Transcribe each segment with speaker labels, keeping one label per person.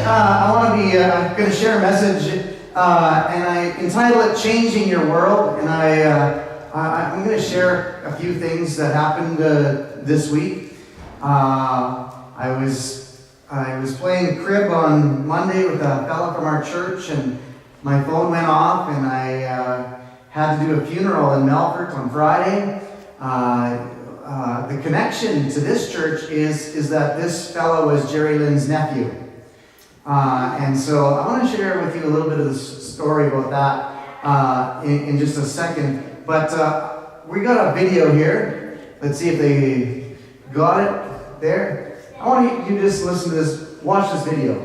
Speaker 1: I want to be going to share a message, and I entitle it "Changing Your World." And I'm going to share a few things that happened this week. I was playing crib on Monday with a fella from our church, and my phone went off, and I had to do a funeral in Melfort on Friday. The connection to this church is that this fellow was Jerry Lynn's nephew. And so I want to share with you a little bit of the story about that in just a second. But we got a video here. Let's see if they got it there. I want you to just listen to this, watch this video.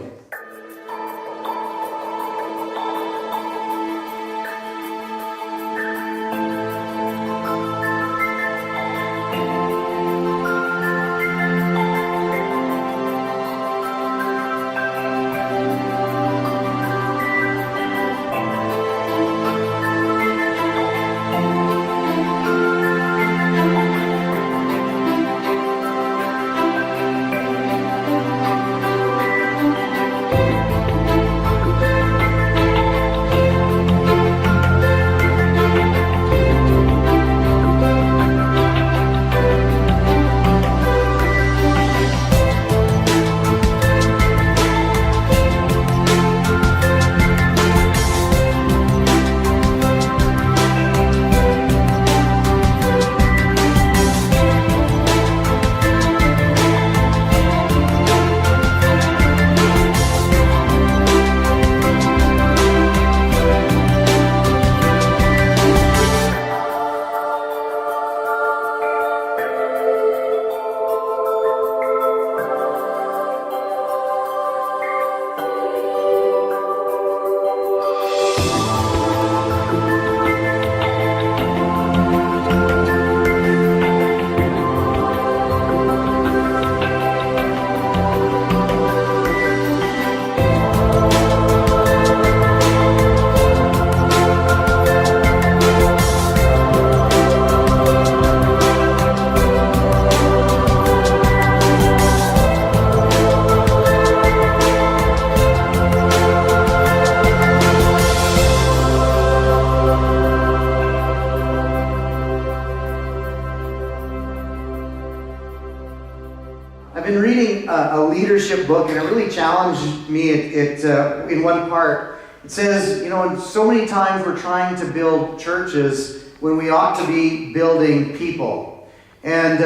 Speaker 1: I've been reading a leadership book, and it really challenged me in one part. It says, so many times we're trying to build churches when we ought to be building people. And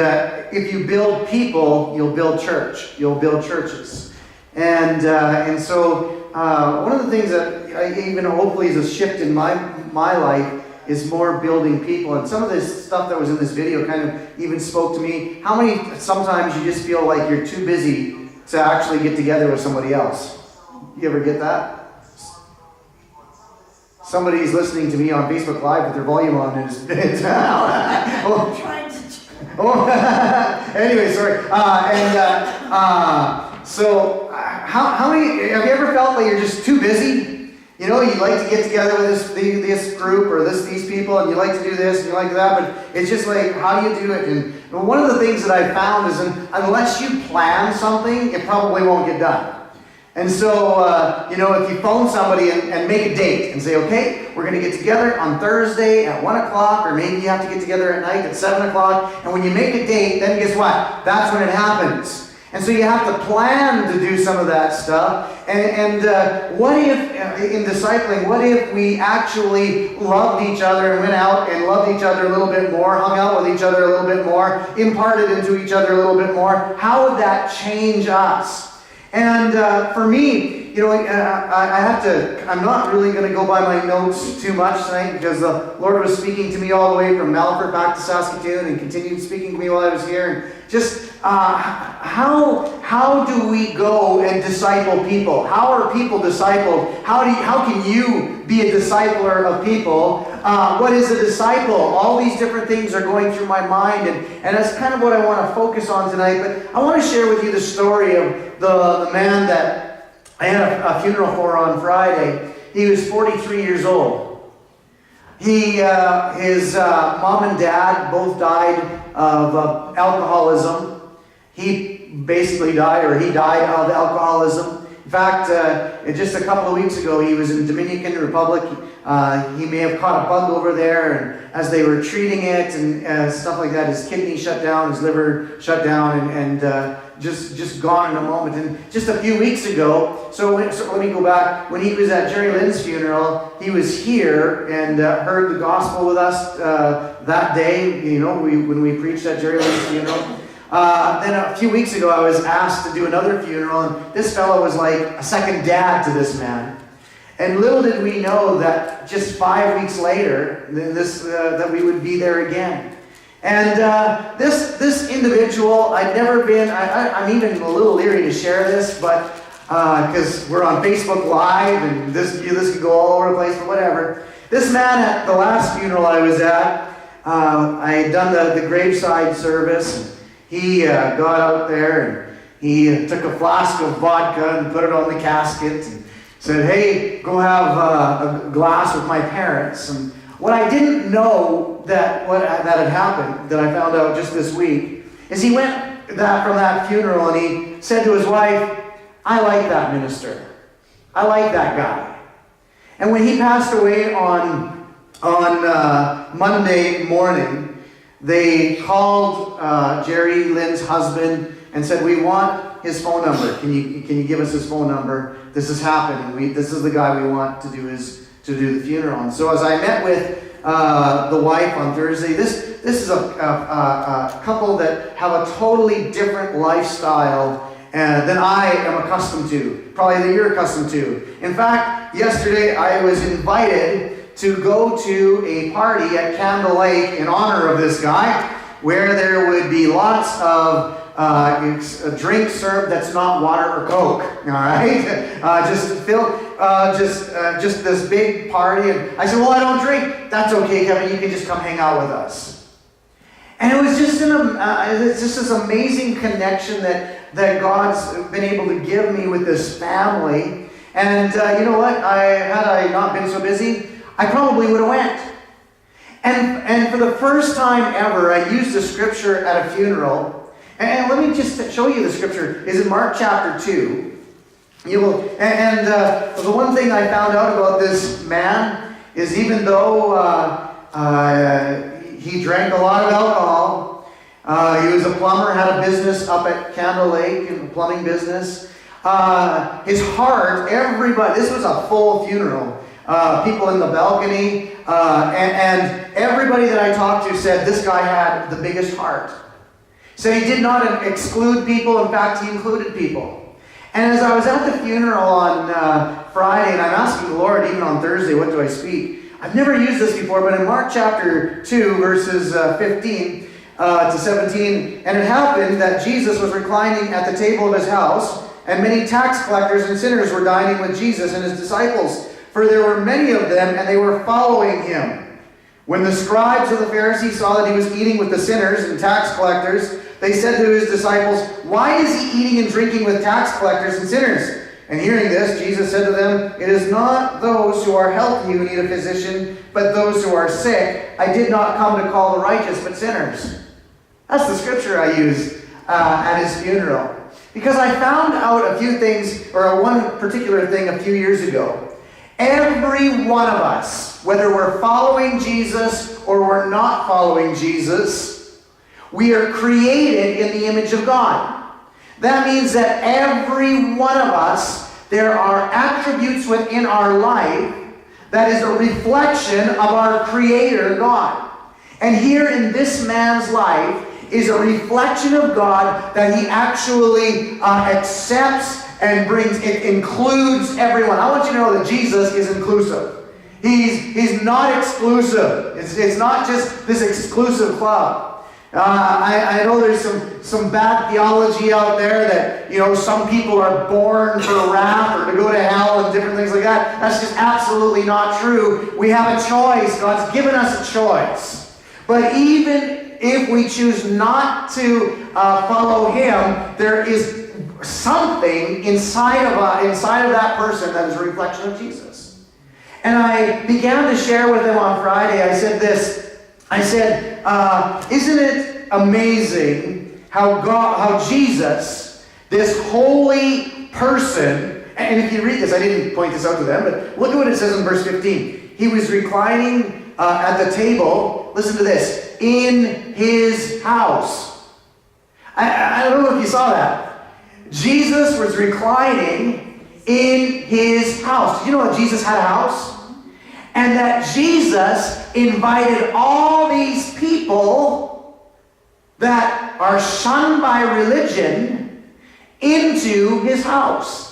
Speaker 1: if you build people, you'll build church. You'll build churches. And so one of the things that even hopefully is a shift in my life is more building people. And some of this stuff that was in this video kind of even spoke to me. How many sometimes you just feel like you're too busy to actually get together with somebody else? You ever get that? Somebody's listening to me on Facebook Live with their volume on, and it's anyway, sorry. So how many have you ever felt like you're just too busy? You like to get together with this group or these people, and you like to do this and you like that, but it's just like, how do you do it? And one of the things that I found is unless you plan something, it probably won't get done. And so, if you phone somebody and make a date and say, okay, we're going to get together on Thursday at 1 o'clock, or maybe you have to get together at night at 7 o'clock, and when you make a date, then guess what? That's when it happens. And so you have to plan to do some of that stuff. And what if, in discipling, what if we actually loved each other and went out and loved each other a little bit more, hung out with each other a little bit more, imparted into each other a little bit more? How would that change us? And for me, I'm not really going to go by my notes too much tonight, because the Lord was speaking to me all the way from Melfort back to Saskatoon and continued speaking to me while I was here. And just how do we go and disciple people? How are people discipled? How can you be a discipler of people? What is a disciple? All these different things are going through my mind, and that's kind of what I want to focus on tonight. But I want to share with you the story of the man that I had a funeral for on Friday. He was 43 years old. His mom and dad both died of alcoholism. He died of alcoholism. In fact, just a couple of weeks ago, he was in Dominican Republic. He may have caught a bug over there, and as they were treating it and stuff like that, his kidney shut down, his liver shut down, and just gone in a moment. And just a few weeks ago, so let me go back. When he was at Jerry Lynn's funeral, he was here and heard the gospel with us that day. You know, when we preached at Jerry Lynn's funeral. Then a few weeks ago, I was asked to do another funeral, and this fellow was like a second dad to this man. And little did we know that just 5 weeks later, that we would be there again. And this individual, I'd never been. I'm even a little leery to share this, but because we're on Facebook Live, and this could go all over the place, but whatever. This man at the last funeral I was at, I had done the graveside service. He got out there and he took a flask of vodka and put it on the casket and said, "Hey, go have a glass with my parents." And what I didn't know that had happened, that I found out just this week, is he went from that funeral and he said to his wife, "I like that minister. I like that guy." And when he passed away on Monday morning, they called Jerry Lynn's husband and said, "We want his phone number. Can you give us his phone number? This is happening. This is the guy we want to do the funeral." And so as I met with the wife on Thursday, this is a couple that have a totally different lifestyle than I am accustomed to, probably that you're accustomed to. In fact, yesterday I was invited to go to a party at Candle Lake in honor of this guy, where there would be lots of a drink served that's not water or Coke. All right, just this big party. And I said, "Well, I don't drink." "That's okay, Kevin. You can just come hang out with us." And it was just it's just this amazing connection that God's been able to give me with this family. And you know what? Had I not been so busy, I probably would have went. And for the first time ever, I used a scripture at a funeral. And let me just show you the scripture. It's in Mark chapter 2. You will, the one thing I found out about this man is, even though he drank a lot of alcohol, he was a plumber, had a business up at Candle Lake, in the plumbing business. His heart, everybody, this was a full funeral. People in the balcony, and everybody that I talked to said this guy had the biggest heart. So he did not exclude people. In fact, he included people. And as I was at the funeral on Friday, and I'm asking the Lord, even on Thursday, what do I speak? I've never used this before, but in Mark chapter 2, verses 15 to 17, "And it happened that Jesus was reclining at the table of his house, and many tax collectors and sinners were dining with Jesus and his disciples. For there were many of them, and they were following him. When the scribes of the Pharisees saw that he was eating with the sinners and tax collectors, they said to his disciples, 'Why is he eating and drinking with tax collectors and sinners?' And hearing this, Jesus said to them, 'It is not those who are healthy who need a physician, but those who are sick. I did not come to call the righteous, but sinners.'" That's the scripture I used at his funeral. Because I found out a few things, or one particular thing a few years ago. Every one of us, whether we're following Jesus or we're not following Jesus, we are created in the image of God. That means that every one of us, there are attributes within our life that is a reflection of our Creator, God. And here in this man's life is a reflection of God that he actually accepts and brings. It includes everyone. I want you to know that Jesus is inclusive. He's not exclusive. It's not just this exclusive club. I know there's some bad theology out there that, you know, some people are born for wrath or to go to hell and different things like that. That's just absolutely not true. We have a choice. God's given us a choice. But even if we choose not to follow him, there is something inside of that person that is a reflection of Jesus. And I began to share with them on Friday. I said this. I said, isn't it amazing how Jesus, this holy person, And if you read this, I didn't point this out to them, but look at what it says in verse 15. He was reclining at the table, listen to this, in his house. I don't know if you saw that. Jesus was reclining in his house. Did you know that Jesus had a house? And that Jesus invited all these people that are shunned by religion into his house.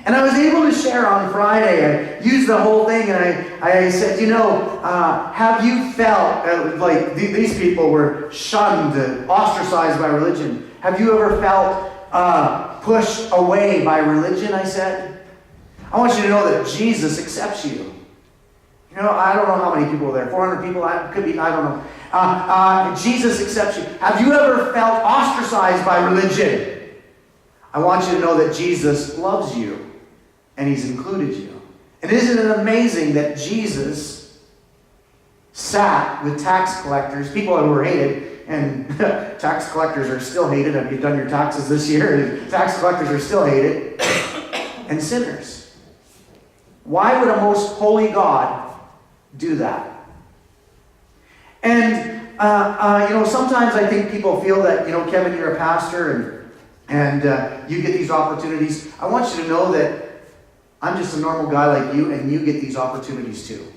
Speaker 1: And I was able to share on Friday. I used the whole thing, and I said, have you felt like these people were shunned, ostracized by religion? Have you ever felt pushed away by religion, I said? I want you to know that Jesus accepts you. I don't know how many people were there. 400 people? Could be, I don't know. Jesus accepts you. Have you ever felt ostracized by religion? I want you to know that Jesus loves you. And he's included you. And isn't it amazing that Jesus sat with tax collectors, people who were hated, and tax collectors are still hated. Have you done your taxes this year? Tax collectors are still hated. And sinners. Why would a most holy God do that? And, sometimes I think people feel that, Kevin, you're a pastor, and you get these opportunities. I want you to know that I'm just a normal guy like you, and you get these opportunities too.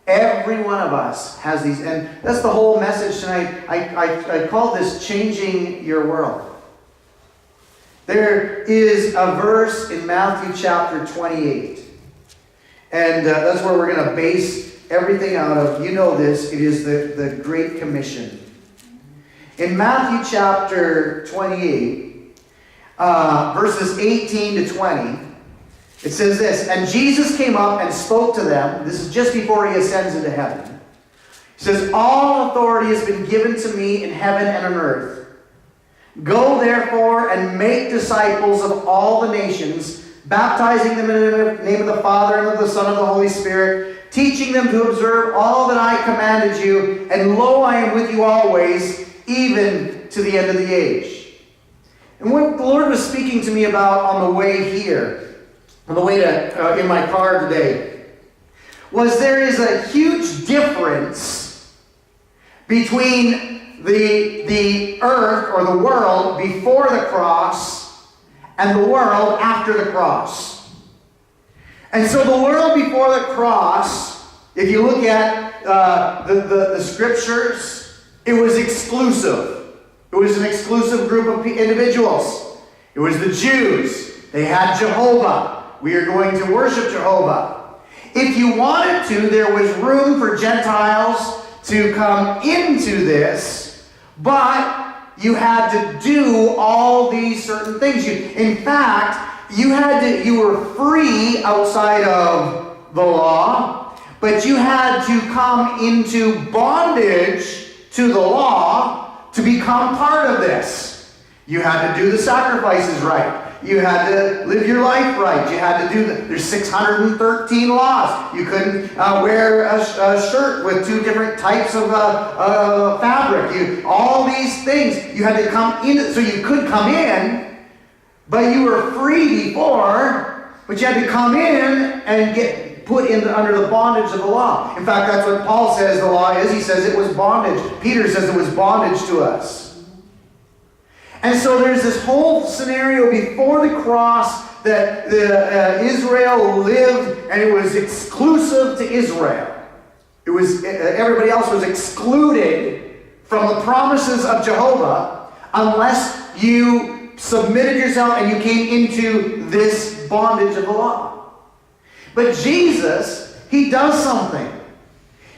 Speaker 1: Every one of us has these, and that's the whole message tonight. I call this Changing Your World. There is a verse in Matthew chapter 28, and that's where we're going to base everything out of. You know this, it is the Great Commission. In Matthew chapter 28, verses 18 to 20, it says this, and Jesus came up and spoke to them. This is just before he ascends into heaven. He says, all authority has been given to me in heaven and on earth. Go therefore and make disciples of all the nations, baptizing them in the name of the Father and of the Son and of the Holy Spirit, teaching them to observe all that I commanded you, and lo, I am with you always, even to the end of the age. And what the Lord was speaking to me about on the way here, on the way to in my car today, was there is a huge difference between the earth or the world before the cross and the world after the cross. And so the world before the cross, if you look at the scriptures, it was exclusive. It was an exclusive group of individuals. It was the Jews. They had Jehovah. We are going to worship Jehovah. If you wanted to, there was room for Gentiles to come into this, but you had to do all these certain things. In fact, you were free outside of the law, but you had to come into bondage to the law to become part of this. You had to do the sacrifices right. You had to live your life right. You had to do there's 613 laws. You couldn't wear a shirt with two different types of fabric. All these things. You had to come in, so you could come in, but you were free before, but you had to come in and get put in under the bondage of the law. In fact, that's what Paul says the law is. He says it was bondage. Peter says it was bondage to us. And so there's this whole scenario before the cross that Israel lived, and it was exclusive to Israel. It was everybody else was excluded from the promises of Jehovah unless you submitted yourself and you came into this bondage of the law. But Jesus, he does something.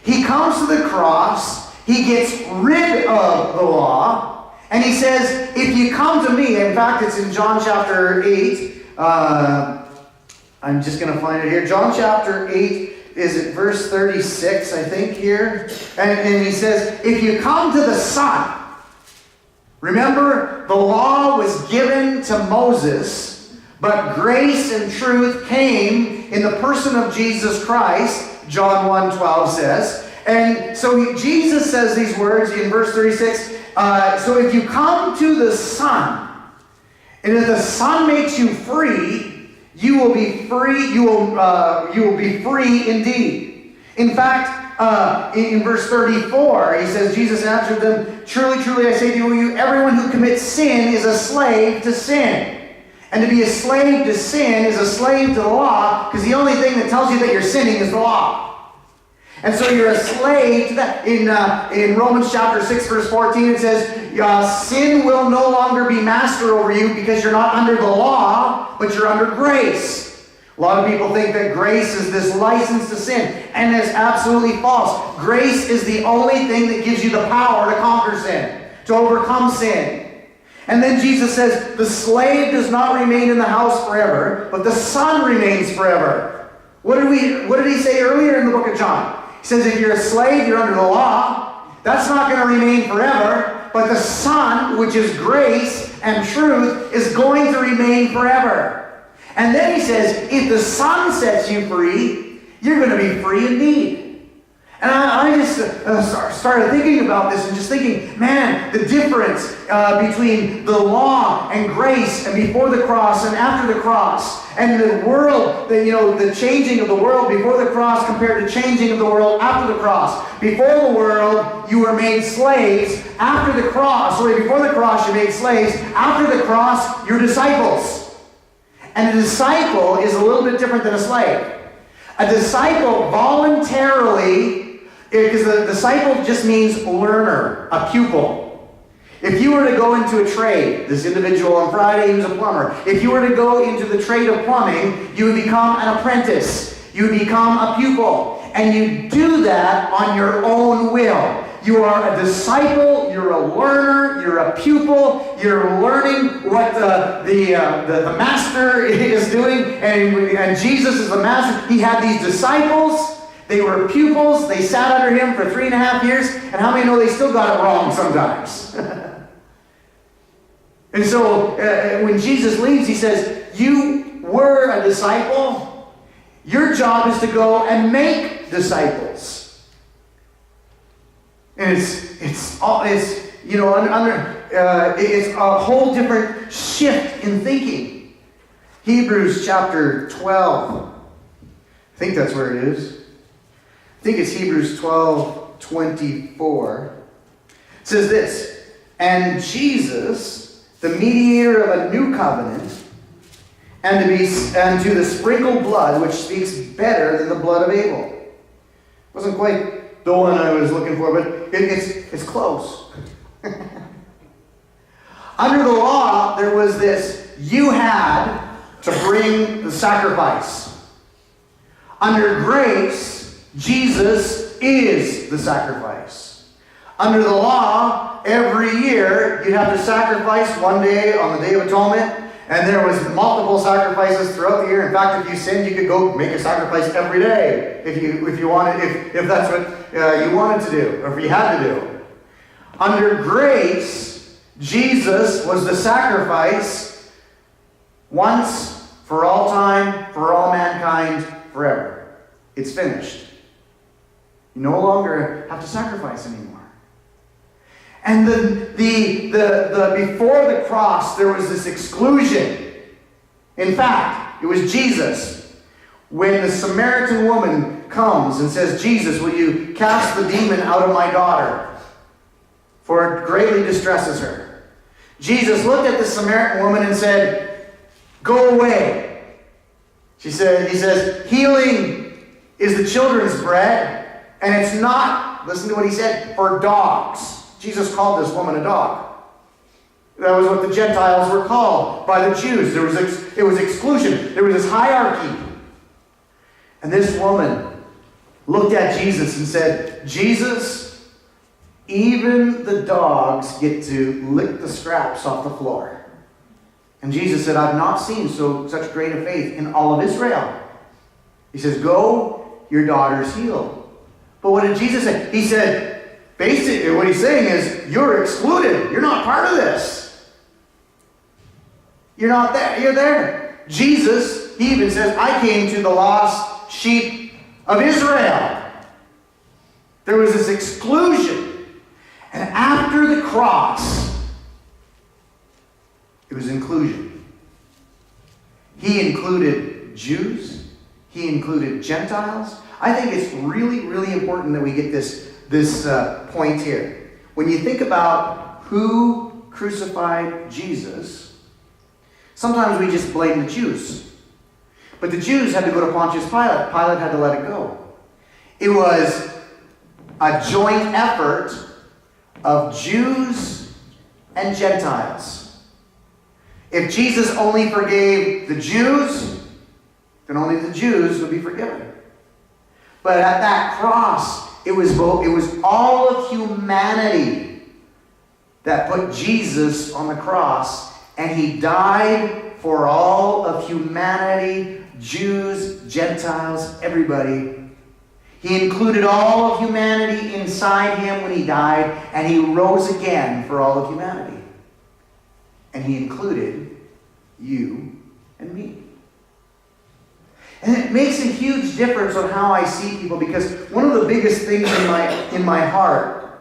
Speaker 1: He comes to the cross, he gets rid of the law, and he says, if you come to me, in fact, it's in John chapter 8. I'm just going to find it here. John chapter 8, is it verse 36, I think, here? And he says, if you come to the Son, remember, the law was given to Moses, but grace and truth came in the person of Jesus Christ, John 1:12 says. And so Jesus says these words in verse 36, so if you come to the Son, and if the Son makes you free, you will be free. You will be free indeed. In fact, in verse 34, he says, Jesus answered them, "Truly, truly, I say to you, everyone who commits sin is a slave to sin." And to be a slave to sin is a slave to the law, because the only thing that tells you that you're sinning is the law. And so you're a slave to that. In Romans chapter 6, verse 14, it says, sin will no longer be master over you because you're not under the law, but you're under grace. A lot of people think that grace is this license to sin, and it's absolutely false. Grace is the only thing that gives you the power to conquer sin, to overcome sin. And then Jesus says, the slave does not remain in the house forever, but the son remains forever. What did he say earlier in the book of John? He says, if you're a slave, you're under the law. That's not going to remain forever. But the son, which is grace and truth, is going to remain forever. And then he says, if the son sets you free, you're going to be free indeed. And I just started thinking about this and just thinking, man, the difference between the law and grace and before the cross and after the cross, and the world, the changing of the world before the cross compared to changing of the world after the cross. Before the world, you were made slaves. After the cross, before the cross, you're made slaves. After the cross, you're disciples. And a disciple is a little bit different than a slave. A disciple voluntarily, because the disciple just means learner, a pupil. If you were to go into a trade, this individual on Friday, he was a plumber. If you were to go into the trade of plumbing, you would become an apprentice. You would become a pupil. And you do that on your own will. You are a disciple, you're a learner, you're a pupil, you're learning what the master is doing, and Jesus is the master. He had these disciples. They were pupils. They sat under him for 3.5 years. And how many know they still got it wrong sometimes? And so when Jesus leaves, he says, you were a disciple. Your job is to go and make disciples. And it's a whole different shift in thinking. Hebrews chapter 12. I think that's where it is. I think it's Hebrews 12:24. It says this, and Jesus, the mediator of a new covenant, and to the sprinkled blood, which speaks better than the blood of Abel. Wasn't quite the one I was looking for, but it's close. Under the law, there was this, you had to bring the sacrifice. Under grace, Jesus is the sacrifice. Under the law, every year you'd have to sacrifice one day on the Day of Atonement, and there was multiple sacrifices throughout the year. In fact, if you sinned, you could go make a sacrifice every day if you wanted, if that's what you wanted to do, or if you had to do. Under grace, Jesus was the sacrifice once for all time, for all mankind, forever. It's finished. You no longer have to sacrifice anymore. And the before the cross, there was this exclusion. In fact, it was Jesus. When the Samaritan woman comes and says, Jesus, will you cast the demon out of my daughter? For it greatly distresses her. Jesus looked at the Samaritan woman and said, go away. He says, healing is the children's bread. And it's not, listen to what he said, for dogs. Jesus called this woman a dog. That was what the Gentiles were called by the Jews. It was exclusion. There was this hierarchy. And this woman looked at Jesus and said, Jesus, even the dogs get to lick the scraps off the floor. And Jesus said, I've not seen such great a faith in all of Israel. He says, go, your daughter's healed. But what did Jesus say? He said, basically what he's saying is, you're excluded. You're not part of this. You're not there. You're there. Jesus, he even says, I came to the lost sheep of Israel. There was this exclusion. And after the cross, it was inclusion. He included Jews. He included Gentiles. I think it's really, really important that we get this point here. When you think about who crucified Jesus, sometimes we just blame the Jews. But the Jews had to go to Pontius Pilate. Pilate had to let it go. It was a joint effort of Jews and Gentiles. If Jesus only forgave the Jews, then only the Jews would be forgiven. But at that cross, it was all of humanity that put Jesus on the cross, and he died for all of humanity, Jews, Gentiles, everybody. He included all of humanity inside him when he died, and he rose again for all of humanity. And he included you and me. And it makes a huge difference on how I see people, because one of the biggest things in my heart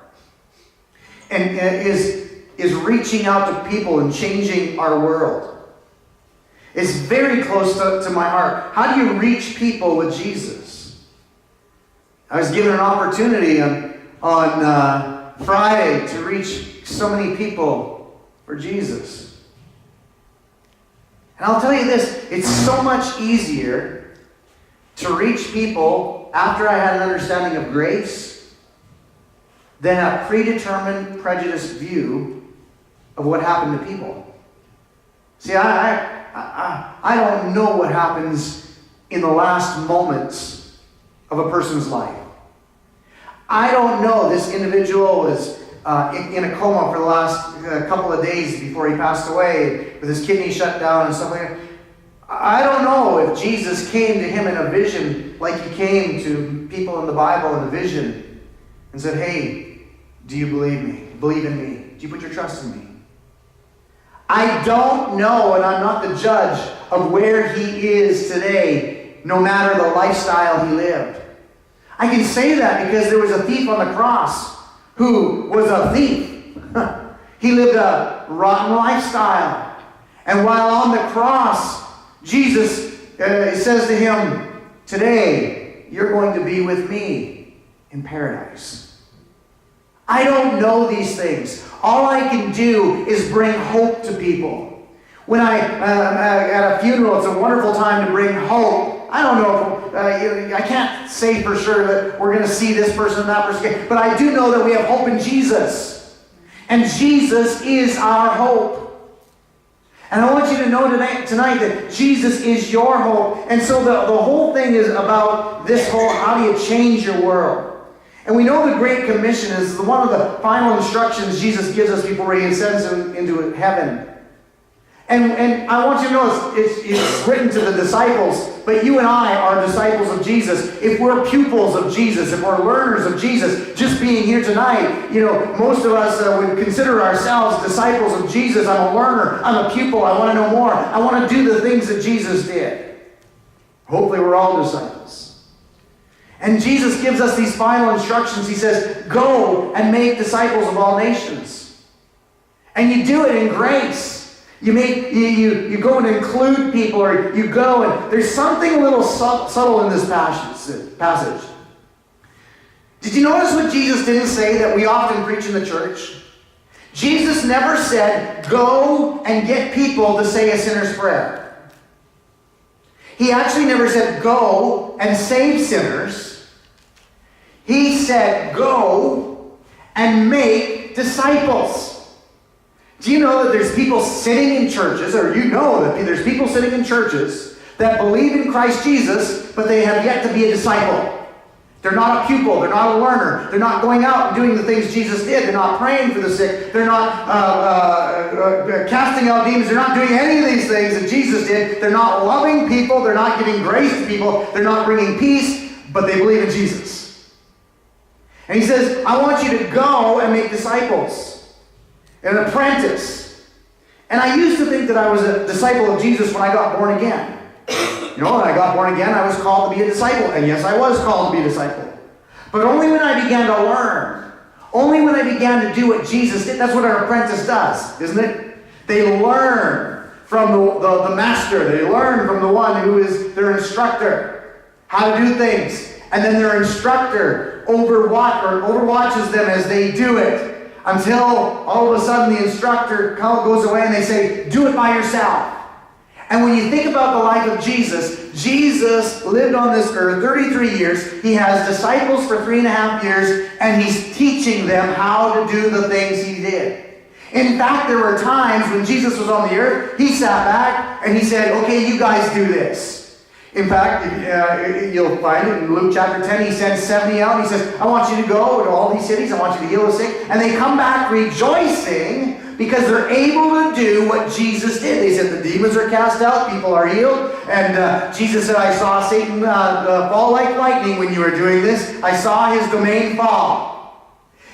Speaker 1: is reaching out to people and changing our world. It's very close to my heart. How do you reach people with Jesus? I was given an opportunity on Friday to reach so many people for Jesus. And I'll tell you this, it's so much easier to reach people after I had an understanding of grace than a predetermined, prejudiced view of what happened to people. See, I don't know what happens in the last moments of a person's life. I don't know. This individual was in a coma for the last couple of days before he passed away, with his kidney shut down and stuff like that. I don't know if Jesus came to him in a vision like he came to people in the Bible in a vision and said, "Hey, do you believe me? Believe in me? Do you put your trust in me?" I don't know, and I'm not the judge of where he is today, no matter the lifestyle he lived. I can say that because there was a thief on the cross who was a thief. He lived a rotten lifestyle. And while on the cross, Jesus says to him, "Today, you're going to be with me in paradise." I don't know these things. All I can do is bring hope to people. When at a funeral, it's a wonderful time to bring hope. I don't know, I can't say for sure that we're going to see this person and that person, but I do know that we have hope in Jesus. And Jesus is our hope. And I want you to know tonight that Jesus is your hope. And so the whole thing is about this whole, how do you change your world? And we know the Great Commission is one of the final instructions Jesus gives us before he sends them into heaven. And I want you to know it's written to the disciples, but you and I are disciples of Jesus. If we're pupils of Jesus, if we're learners of Jesus, just being here tonight, most of us would consider ourselves disciples of Jesus. I'm a learner. I'm a pupil. I want to know more. I want to do the things that Jesus did. Hopefully we're all disciples. And Jesus gives us these final instructions. He says, "Go and make disciples of all nations." And you do it in grace. You go and include people, or you go and there's something a little subtle in this passage. Did you notice what Jesus didn't say that we often preach in the church? Jesus never said, "Go and get people to say a sinner's prayer." He actually never said, "Go and save sinners." He said, "Go and make disciples." Do you know that there's people sitting in churches, or you know that there's people sitting in churches that believe in Christ Jesus, but they have yet to be a disciple? They're not a pupil. They're not a learner. They're not going out and doing the things Jesus did. They're not praying for the sick. They're not casting out demons. They're not doing any of these things that Jesus did. They're not loving people. They're not giving grace to people. They're not bringing peace, but they believe in Jesus. And he says, "I want you to go and make disciples." An apprentice. And I used to think that I was a disciple of Jesus when I got born again. When I got born again, I was called to be a disciple. And yes, I was called to be a disciple. But only when I began to learn. Only when I began to do what Jesus did. That's what an apprentice does, isn't it? They learn from the master. They learn from the one who is their instructor how to do things. And then their instructor overwatches them as they do it, until all of a sudden the instructor goes away and they say, do it by yourself. And when you think about the life of Jesus, Jesus lived on this earth 33 years. He has disciples for 3.5 years, and he's teaching them how to do the things he did. In fact, there were times when Jesus was on the earth, he sat back and he said, okay, you guys do this. In fact, you'll find it in Luke chapter 10, he sends 70 out and he says, I want you to go to all these cities, I want you to heal the sick. And they come back rejoicing because they're able to do what Jesus did. They said the demons are cast out, people are healed. And Jesus said, I saw Satan fall like lightning when you were doing this. I saw his domain fall.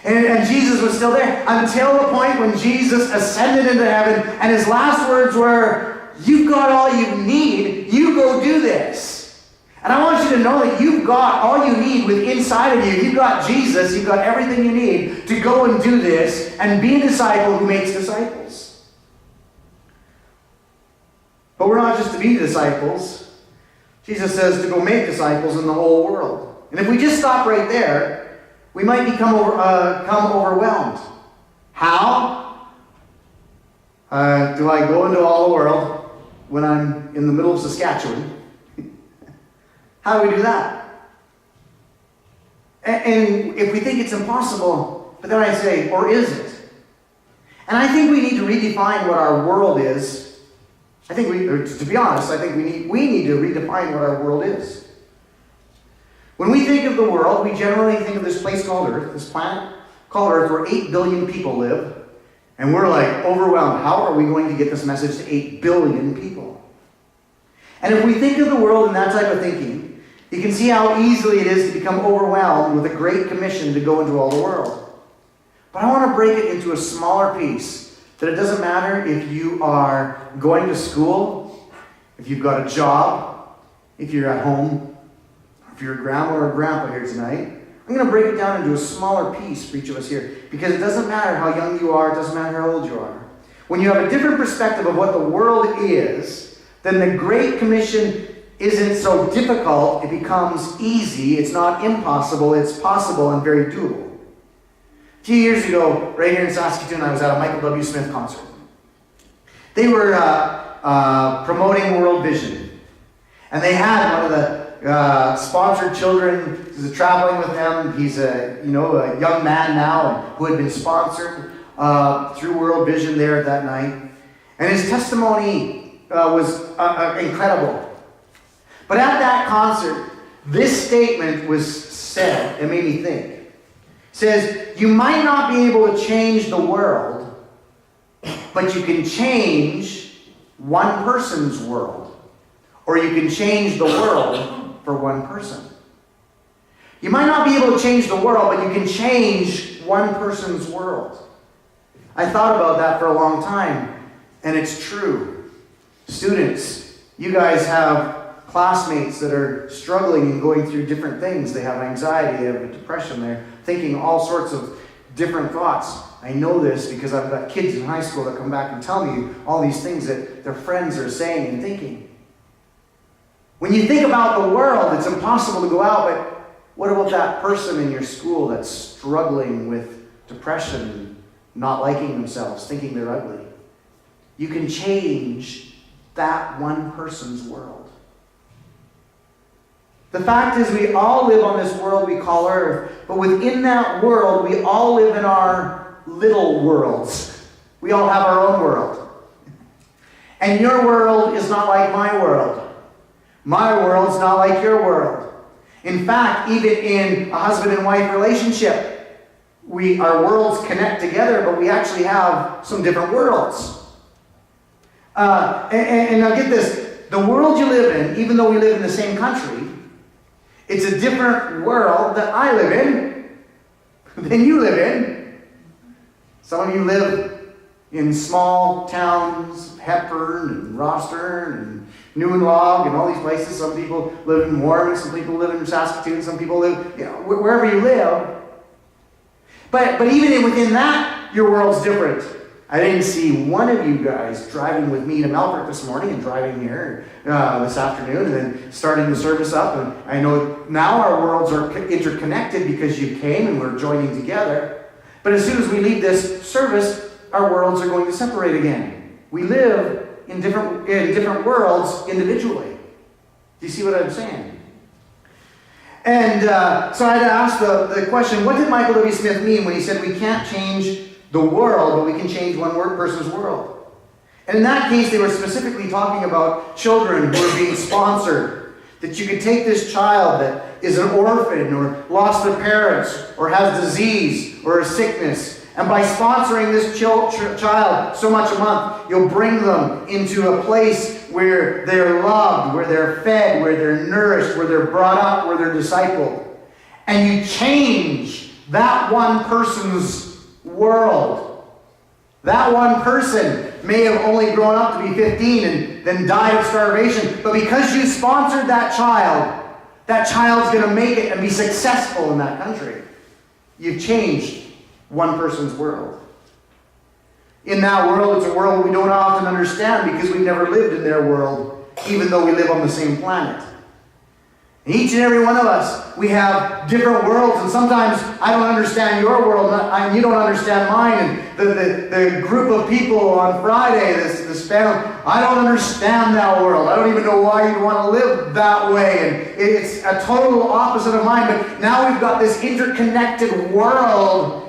Speaker 1: And Jesus was still there until the point when Jesus ascended into heaven and his last words were, you've got all you need, you go do this. And I want you to know that you've got all you need within inside of you. You've got Jesus, you've got everything you need to go and do this and be a disciple who makes disciples. But we're not just to be disciples. Jesus says to go make disciples in the whole world. And if we just stop right there, we might become overwhelmed. How? Do I go into all the world when I'm in the middle of Saskatchewan? How do we do that? And if we think it's impossible, but then I say, or is it? And I think we need to redefine what our world is. To be honest, I think we need to redefine what our world is. When we think of the world, we generally think of this place called Earth, this planet called Earth, where 8 billion people live. And we're like overwhelmed. How are we going to get this message to 8 billion people? And if we think of the world in that type of thinking, you can see how easily it is to become overwhelmed with a great commission to go into all the world. But I want to break it into a smaller piece, that it doesn't matter if you are going to school, if you've got a job, if you're at home, if you're a grandma or a grandpa here tonight. I'm going to break it down into a smaller piece for each of us here, because it doesn't matter how young you are, it doesn't matter how old you are. When you have a different perspective of what the world is, then the Great Commission isn't so difficult, it becomes easy. It's not impossible, it's possible and very doable. A few years ago, right here in Saskatoon, I was at a Michael W. Smith concert. They were promoting World Vision. And they had one of the sponsored children who's traveling with them. He's a young man now who had been sponsored through World Vision there at that night. And his testimony was incredible. But at that concert, this statement was said. It made me think. It says, you might not be able to change the world, but you can change one person's world. Or you can change the world for one person. You might not be able to change the world, but you can change one person's world. I thought about that for a long time, and it's true. Students, you guys have classmates that are struggling and going through different things. They have anxiety, they have depression, they're thinking all sorts of different thoughts. I know this because I've got kids in high school that come back and tell me all these things that their friends are saying and thinking. When you think about the world, it's impossible to go out, but what about that person in your school that's struggling with depression, not liking themselves, thinking they're ugly? You can change that one person's world. The fact is, we all live on this world we call Earth, but within that world, we all live in our little worlds. We all have our own world. And your world is not like my world. My world's not like your world. In fact, even in a husband and wife relationship, our worlds connect together, but we actually have some different worlds. And now get this, the world you live in, even though we live in the same country, it's a different world that I live in than you live in. Some of you live in small towns, Hepburn and Rostern and Newenlog and all these places. Some people live in Warren, some people live in Saskatoon, some people live, wherever you live. But even within that, your world's different. I didn't see one of you guys driving with me to Melbourne this morning and driving here this afternoon and then starting the service up. And I know now our worlds are interconnected because you came and we're joining together. But as soon as we leave this service, our worlds are going to separate again. We live in different worlds individually. Do you see what I'm saying? And so I had to ask the question, what did Michael W. Smith mean when he said we can't change the world, but we can change one person's world? And in that case, they were specifically talking about children who are being sponsored. That you could take this child that is an orphan or lost their parents or has disease or a sickness, and by sponsoring this child so much a month, you'll bring them into a place where they're loved, where they're fed, where they're nourished, where they're brought up, where they're discipled. And you change that one person's world. That one person may have only grown up to be 15 and then died of starvation, but because you sponsored that child's going to make it and be successful in that country. You've changed one person's world. In that world, it's a world we don't often understand because we've never lived in their world, even though we live on the same planet. And each and every one of us, we have different worlds, and sometimes I don't understand your world, and you don't understand mine. And the group of people on Friday, this family, I don't understand that world. I don't even know why you'd want to live that way. And it's a total opposite of mine. But now we've got this interconnected world.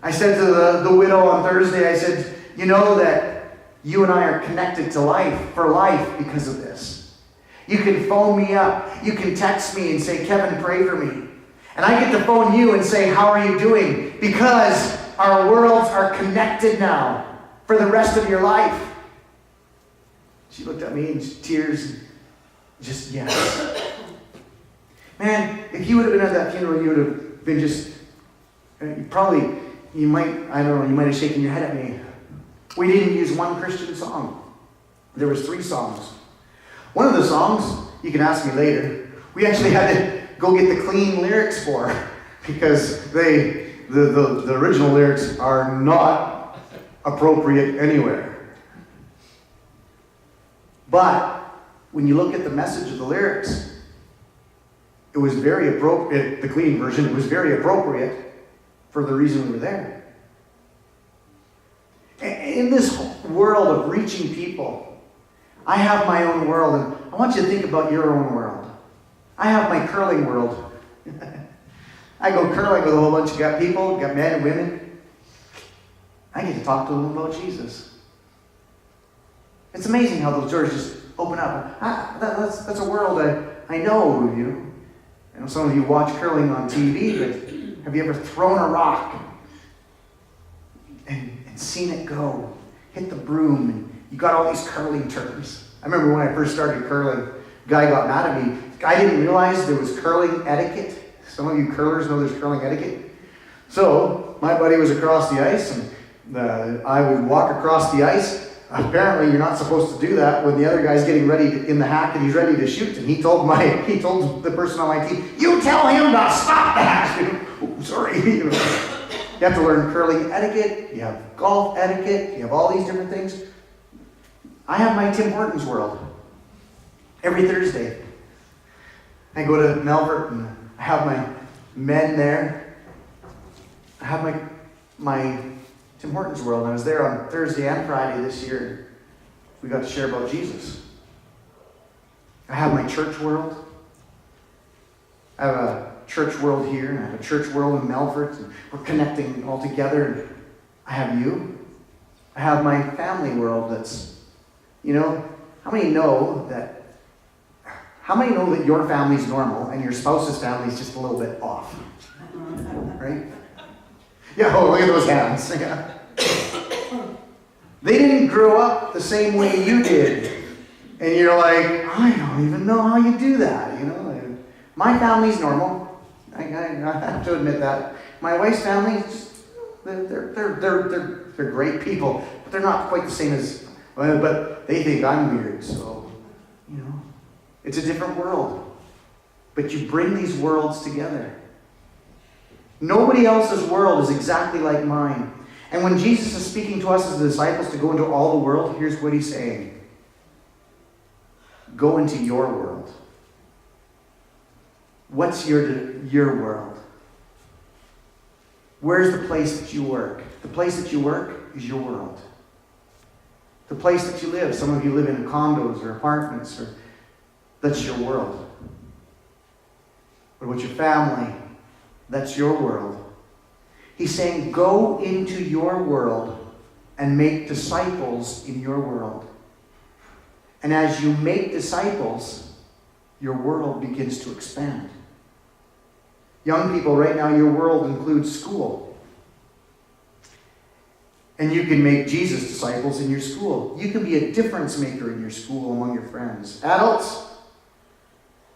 Speaker 1: I said to the widow on Thursday, I said, you know that you and I are connected to life, for life, because of this. You can phone me up. You can text me and say, Kevin, pray for me. And I get to phone you and say, how are you doing? Because our worlds are connected now for the rest of your life. She looked at me in tears, just yes. Man, if you would have been at that funeral, you would have been just, you might have shaken your head at me. We didn't use one Christian song. There was 3 songs. One of the songs, you can ask me later, we actually had to go get the clean lyrics for because the original lyrics are not appropriate anywhere. But when you look at the message of the lyrics, it was very appropriate, the clean version, it was very appropriate for the reason we were there. In this world of reaching people, I have my own world, and I want you to think about your own world. I have my curling world. I go curling with a whole bunch of people, got men and women. I get to talk to them about Jesus. It's amazing how those doors just open up. That's a world I know of you. I know some of you watch curling on TV, but have you ever thrown a rock and seen it go? Hit the broom, and you got all these curling terms. I remember when I first started curling, a guy got mad at me. I didn't realize there was curling etiquette. Some of you curlers know there's curling etiquette. So my buddy was across the ice, and I would walk across the ice. Apparently, you're not supposed to do that when the other guy's getting ready in the hack and he's ready to shoot. And he told the person on my team, "You tell him to stop that." Oh, sorry. You have to learn curling etiquette. You have golf etiquette. You have all these different things. I have my Tim Hortons world. Every Thursday, I go to Melbourne and I have my men there. I have my Tim Hortons world. I was there on Thursday and Friday this year. We got to share about Jesus. I have my church world. I have a church world here, and I have a church world in Melfort, and we're connecting all together. I have you. I have my family world that's, how many know that your family's normal and your spouse's family is just a little bit off? Right? Yeah, oh, look at those hands. Yeah. They didn't grow up the same way you did. And you're like, I don't even know how you do that, My family's normal. I have to admit that. My wife's family, they're great people, but they're not quite the same as, but they think I'm weird, so, it's a different world. But you bring these worlds together. Nobody else's world is exactly like mine. And when Jesus is speaking to us as the disciples to go into all the world, here's what he's saying. Go into your world. What's your world? Where's the place that you work? The place that you work is your world. The place that you live. Some of you live in condos or apartments, or that's your world. But with your family, that's your world. He's saying, go into your world and make disciples in your world. And as you make disciples, your world begins to expand. Young people, right now, your world includes school. And you can make Jesus disciples in your school. You can be a difference maker in your school among your friends. Adults,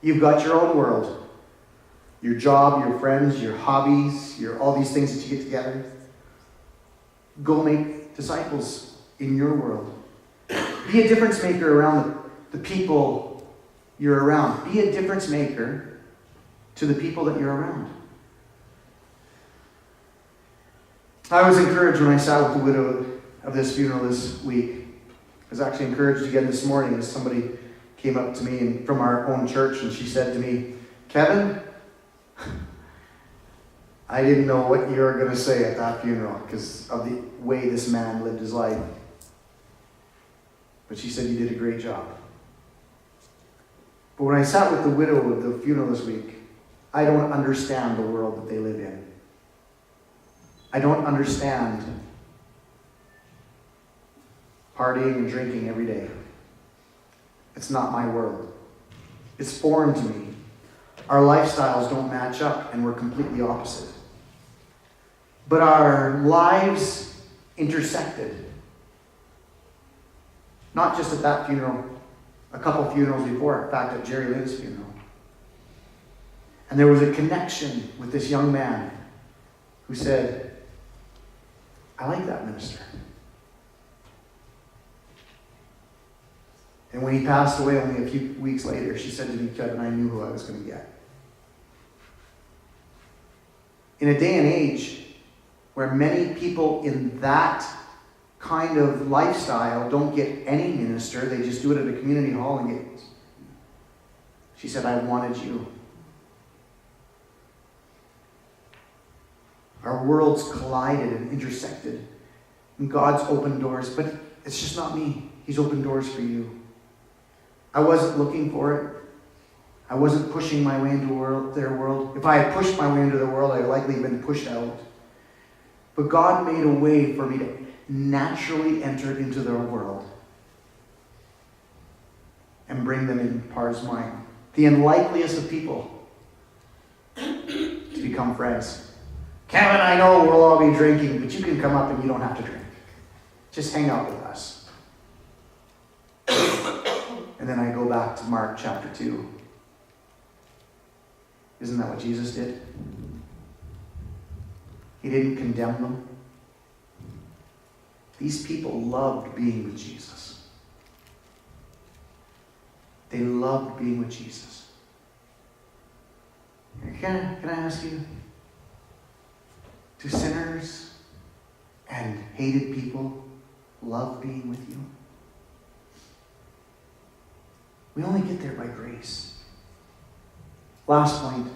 Speaker 1: you've got your own world. Your job, your friends, your hobbies, all these things that you get together. Go make disciples in your world. Be a difference maker around the people you're around. Be a difference maker to the people that you're around. I was encouraged when I sat with the widow of this funeral this week. I was actually encouraged again this morning as somebody came up to me and from our own church, and she said to me, Kevin, I didn't know what you were going to say at that funeral because of the way this man lived his life. But she said you did a great job. But when I sat with the widow of the funeral this week, I don't understand the world that they live in. I don't understand partying and drinking every day. It's not my world. It's foreign to me. Our lifestyles don't match up, and we're completely opposite. But our lives intersected. Not just at that funeral, a couple funerals before, in fact, at Jerry Lynn's funeral. And there was a connection with this young man who said, I like that minister. And when he passed away only a few weeks later, she said to me, Kevin, I knew who I was going to get. In a day and age where many people in that kind of lifestyle don't get any minister, they just do it at a community hall and get. She said, I wanted you. Our worlds collided and intersected. And God's opened doors, but it's just not me. He's opened doors for you. I wasn't looking for it. I wasn't pushing my way into their world. If I had pushed my way into their world, I would likely have been pushed out. But God made a way for me to naturally enter into their world and bring them in part as mine. The unlikeliest of people to become friends. Kevin, I know we'll all be drinking, but you can come up and you don't have to drink. Just hang out with us. And then I go back to Mark chapter 2. Isn't that what Jesus did? He didn't condemn them. These people loved being with Jesus. They loved being with Jesus. Can I ask you? Do sinners and hated people love being with you? We only get there by grace. Last point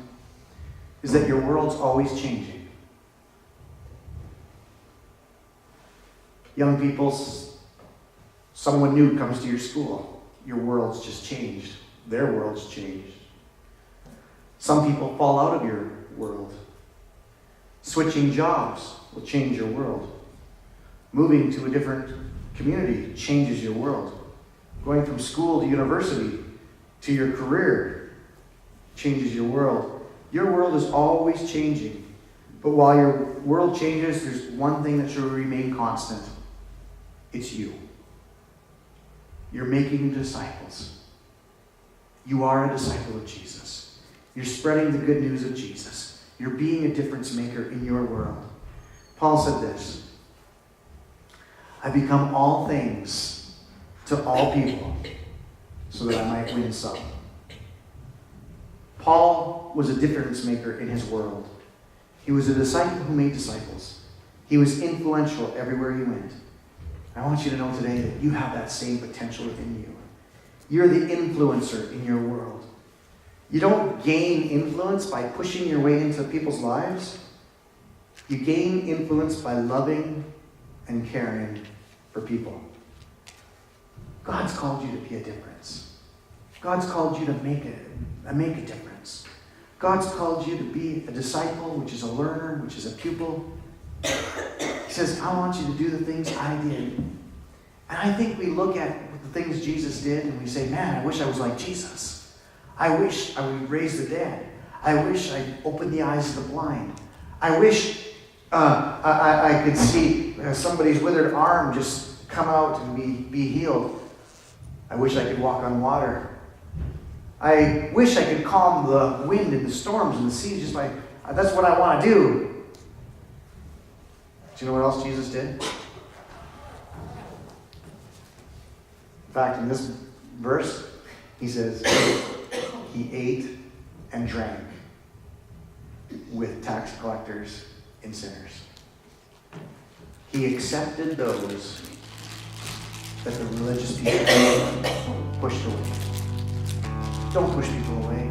Speaker 1: is that your world's always changing. Young people, someone new comes to your school. Your world's just changed. Their world's changed. Some people fall out of your world. Switching jobs will change your world. Moving to a different community changes your world. Going from school to university to your career changes your world. Your world is always changing. But while your world changes, there's one thing that should remain constant. It's you. You're making disciples. You are a disciple of Jesus. You're spreading the good news of Jesus. You're being a difference maker in your world. Paul said this, I become all things to all people so that I might win some. Paul was a difference maker in his world. He was a disciple who made disciples. He was influential everywhere he went. I want you to know today that you have that same potential within you. You're the influencer in your world. You don't gain influence by pushing your way into people's lives. You gain influence by loving and caring for people. God's called you to be a difference. God's called you to make a difference. God's called you to be a disciple, which is a learner, which is a pupil. He says, I want you to do the things I did. And I think we look at the things Jesus did and we say, man, I wish I was like Jesus. I wish I would raise the dead. I wish I'd open the eyes of the blind. I wish I could see somebody's withered arm just come out and be healed. I wish I could walk on water. I wish I could calm the wind and the storms and the seas just by, that's what I want to do. Do you know what else Jesus did? In fact, in this verse, he says, he ate and drank with tax collectors and sinners. He accepted those that the religious people pushed away. Don't push people away.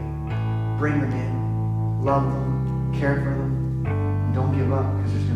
Speaker 1: Bring them in. Love them. Care for them. And don't give up, because there's